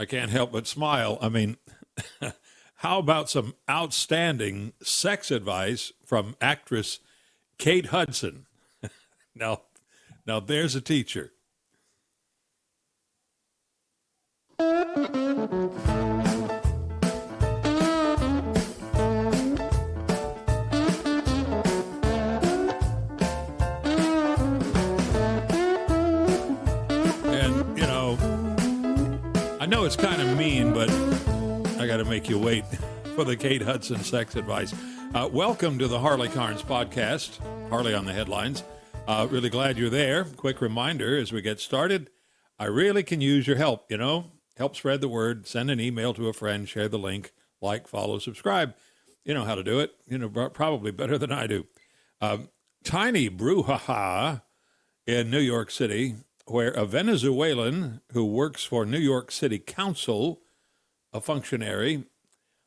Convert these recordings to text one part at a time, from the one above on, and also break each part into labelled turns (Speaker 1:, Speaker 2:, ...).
Speaker 1: I can't help but smile. I mean, how about some outstanding sex advice from actress Kate Hudson? Now, there's a teacher. I know it's kind of mean, but I got to make you wait for the Kate Hudson sex advice. Welcome to the Harley Carnes Podcast, Harley on the headlines. Really glad you're there. Quick reminder as we get started, I really can use your help, Help spread the word, send an email to a friend, share the link, like, follow, subscribe. You know how to do it, probably better than I do. Tiny brouhaha in New York City, where a Venezuelan who works for New York City Council, a functionary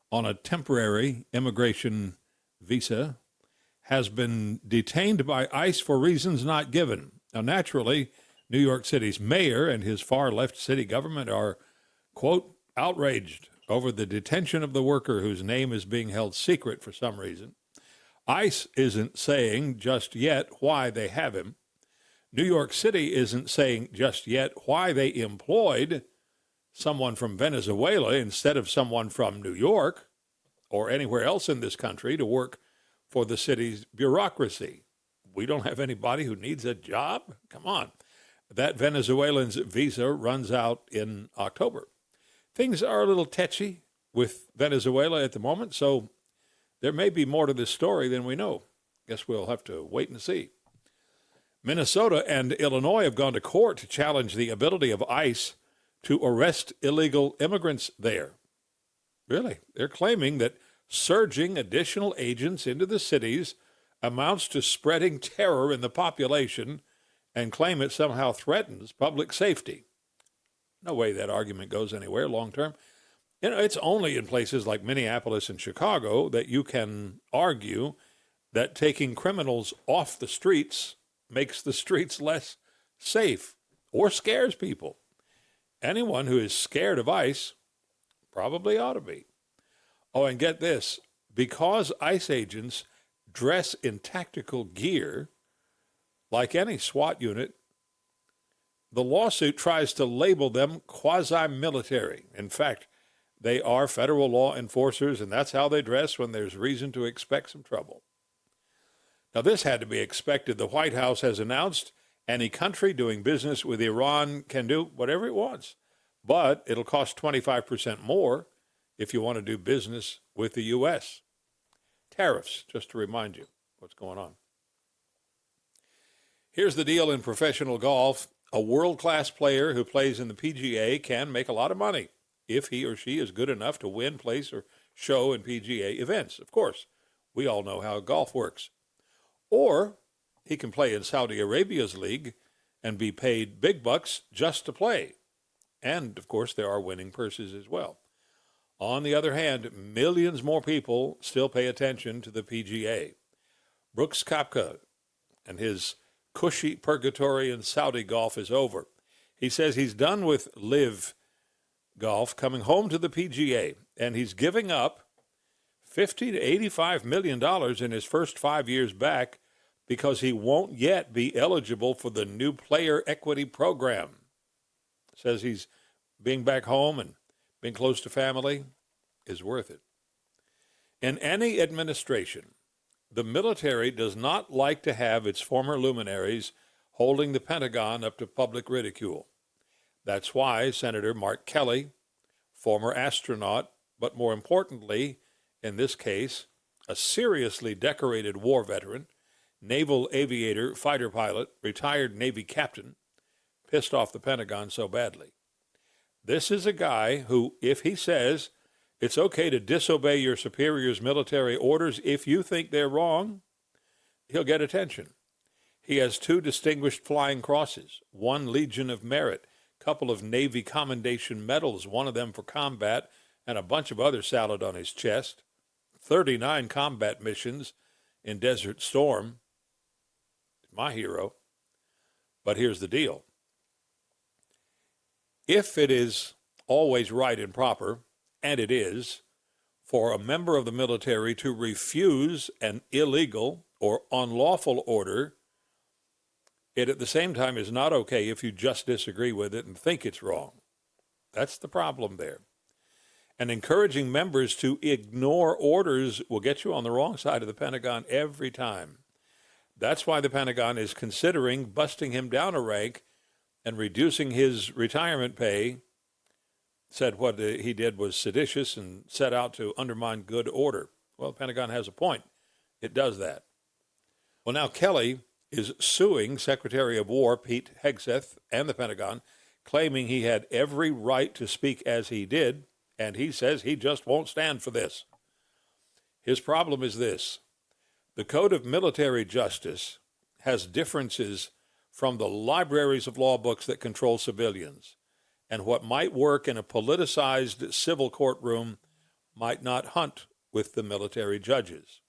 Speaker 1: on a temporary immigration visa, has been detained by ICE for reasons not given. Now, naturally, New York City's mayor and his far-left city government are, quote, outraged over the detention of the worker whose name is being held secret for some reason. ICE isn't saying just yet why they have him. New York City isn't saying just yet why they employed someone from Venezuela instead of someone from New York or anywhere else in this country to work for the city's bureaucracy. We don't have anybody who needs a job? Come on. That Venezuelan's visa runs out in October. Things are a little tetchy with Venezuela at the moment, so there may be more to this story than we know. Guess we'll have to wait and see. Minnesota and Illinois have gone to court to challenge the ability of ICE to arrest illegal immigrants there. Really? They're claiming that surging additional agents into the cities amounts to spreading terror in the population and claim it somehow threatens public safety. No way that argument goes anywhere long term. It's only in places like Minneapolis and Chicago that you can argue that taking criminals off the streets makes the streets less safe or scares people. Anyone who is scared of ICE probably ought to be. Oh, and get this, because ICE agents dress in tactical gear, like any SWAT unit, the lawsuit tries to label them quasi-military. In fact, they are federal law enforcers, and that's how they dress when there's reason to expect some trouble. Now, this had to be expected. The White House has announced any country doing business with Iran can do whatever it wants, but it'll cost 25% more if you want to do business with the U.S. Tariffs, just to remind you what's going on. Here's the deal in professional golf. A world-class player who plays in the PGA can make a lot of money if he or she is good enough to win, place, or show in PGA events. Of course, we all know how golf works. Or he can play in Saudi Arabia's league and be paid big bucks just to play. And, of course, there are winning purses as well. On the other hand, millions more people still pay attention to the PGA. Brooks Koepka and his cushy purgatory in Saudi golf is over. He says he's done with live golf, coming home to the PGA, and he's giving up $50 to $85 million in his first 5 years back because he won't yet be eligible for the new player equity program. Says he's being back home and being close to family is worth it. In any administration, the military does not like to have its former luminaries holding the Pentagon up to public ridicule. That's why Senator Mark Kelly, former astronaut, but more importantly, in this case, a seriously decorated war veteran, naval aviator, fighter pilot, retired Navy captain, pissed off the Pentagon so badly. This is a guy who, if he says it's okay to disobey your superior's military orders if you think they're wrong, he'll get attention. He has 2 distinguished flying crosses, 1 Legion of Merit, a couple of Navy Commendation Medals, one of them for combat, and a bunch of other salad on his chest, 39 combat missions in Desert Storm. My hero. But here's the deal. If it is always right and proper, and it is, for a member of the military to refuse an illegal or unlawful order. It at the same time is not okay if you just disagree with it and think it's wrong. That's the problem there. And encouraging members to ignore orders will get you on the wrong side of the Pentagon every time. That's why the Pentagon is considering busting him down a rank and reducing his retirement pay. Said what he did was seditious and set out to undermine good order. Well, the Pentagon has a point. It does that. Well, now Kelly is suing Secretary of War Pete Hegseth and the Pentagon, claiming he had every right to speak as he did, and he says he just won't stand for this. His problem is this: the Code of Military Justice has differences from the libraries of law books that control civilians, and what might work in a politicized civil courtroom might not hunt with the military judges.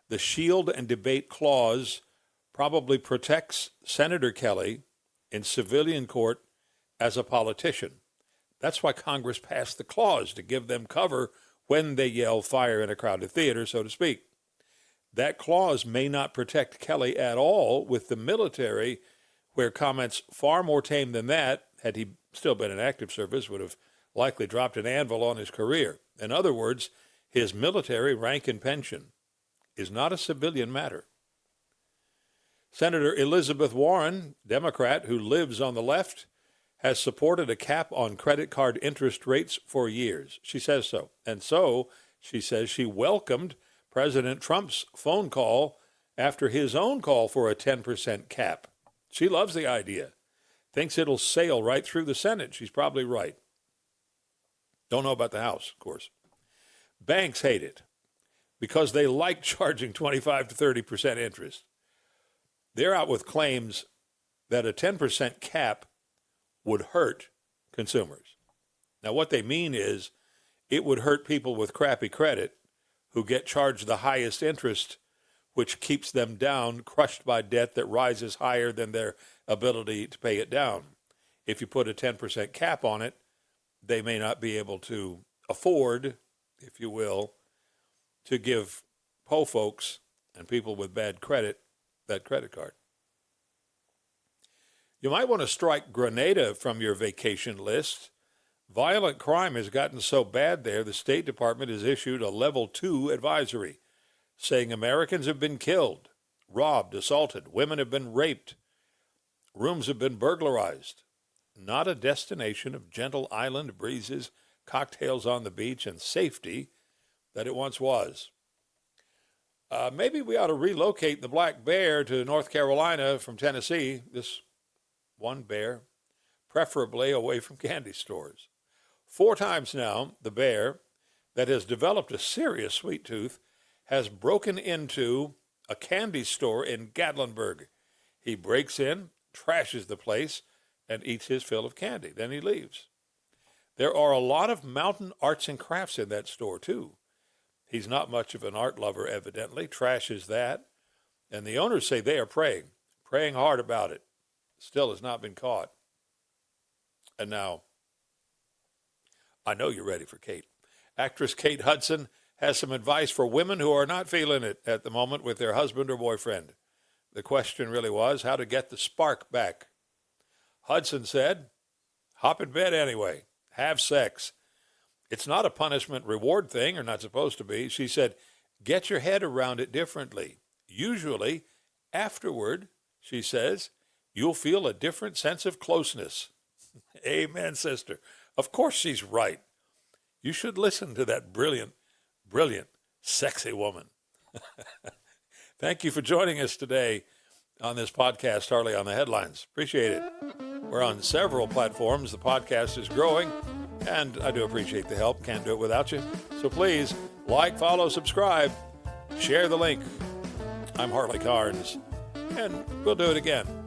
Speaker 1: The shield and debate clause probably protects Senator Kelly in civilian court as a politician. That's why Congress passed the clause, to give them cover when they yell fire in a crowded theater, so to speak. That clause may not protect Kelly at all with the military, where comments far more tame than that, had he still been in active service, would have likely dropped an anvil on his career. In other words, his military rank and pension is not a civilian matter. Senator Elizabeth Warren, Democrat who lives on the left, has supported a cap on credit card interest rates for years. She says so. And so, she says she welcomed President Trump's phone call after his own call for a 10% cap. She loves the idea. Thinks it'll sail right through the Senate. She's probably right. Don't know about the House, of course. Banks hate it because they like charging 25 to 30% interest. They're out with claims that a 10% cap would hurt consumers. Now, what they mean is it would hurt people with crappy credit who get charged the highest interest, which keeps them down, crushed by debt that rises higher than their ability to pay it down. If you put a 10% cap on it, they may not be able to afford, if you will, to give po folks and people with bad credit that credit card. You might want to strike Grenada from your vacation list. Violent crime has gotten so bad there, the State Department has issued a level 2 advisory, saying Americans have been killed, robbed, assaulted, women have been raped, rooms have been burglarized. Not a destination of gentle island breezes, cocktails on the beach, and safety that it once was. Maybe we ought to relocate the Black Bear to North Carolina from Tennessee, this one bear, preferably away from candy stores. 4 times now, the bear, that has developed a serious sweet tooth, has broken into a candy store in Gatlinburg. He breaks in, trashes the place, and eats his fill of candy. Then he leaves. There are a lot of mountain arts and crafts in that store, too. He's not much of an art lover, evidently, trashes that. And the owners say they are praying hard about it. Still has not been caught. And now, I know you're ready for Kate. Actress Kate Hudson has some advice for women who are not feeling it at the moment with their husband or boyfriend. The question really was how to get the spark back. Hudson said, hop in bed anyway. Have sex. It's not a punishment-reward thing, or not supposed to be. She said, get your head around it differently. Usually, afterward, she says, you'll feel a different sense of closeness. Amen, sister. Of course she's right. You should listen to that brilliant, sexy woman. Thank you for joining us today on this podcast, Harley on the Headlines. Appreciate it. We're on several platforms. The podcast is growing, and I do appreciate the help. Can't do it without you. So please, like, follow, subscribe, share the link. I'm Harley Carnes, and we'll do it again.